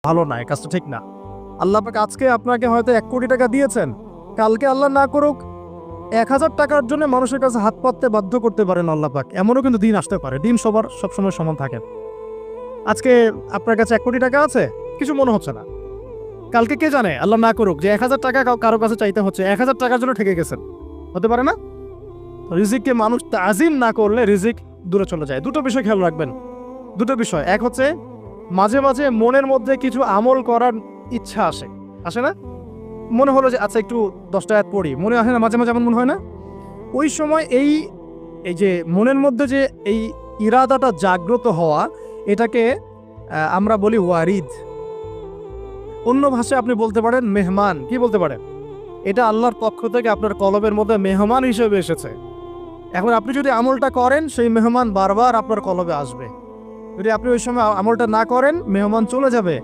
ভালো না, এই কাজটা ঠিক না। আল্লাহ পাক আজকে আপনাকে হয়তো 1 কোটি টাকা দিয়েছেন, কালকে আল্লাহ না করুক 1000 টাকার জন্য মানুষের কাছে হাত পাততে বাধ্য করতে পারেন আল্লাহ পাক। এমনও কিন্তু দিন আসতে পারে, দিন সবার সবসময় সমান থাকে না। আজকে আপনার কাছে 1 কোটি টাকা আছে, কিছু মনে হচ্ছে না। কালকে কে জানে, আল্লাহ না করুক যে 1000 টাকা কারো কাছে চাইতে হচ্ছে, 1000 টাকার জন্য ঠকে গেছেন, হতে পারে না? রিজিককে মানুষ তাজিম না করলে রিজিক দূরে চলে যায়। দুটো বিষয় খেয়াল রাখবেন, দুটো বিষয়। এক হচ্ছে মাঝে মাঝে মনের মধ্যে কিছু আমল করার ইচ্ছা আসে না? মনে হলো যে আচ্ছা একটু 10টা আয়াত পড়ি, মনে আসে না মাঝে মাঝে? এমন মনে হয় না? ওই সময় এই এই যে মনের মধ্যে যে এই ইরাদাটা জাগ্রত হওয়া, এটাকে আমরা বলি ওয়ারিদ। অন্য ভাষায় আপনি বলতে পারেন মেহমান। কি বলতে পারেন? এটা আল্লাহর পক্ষ থেকে আপনার কলবের মধ্যে মেহমান হিসেবে এসেছে। এখন আপনি যদি আমলটা করেন, সেই মেহমান বারবার আপনার কলবে আসবে। যদি আপনি ওই সময় আমলটা না করেন, মেহমান চলে যাবে।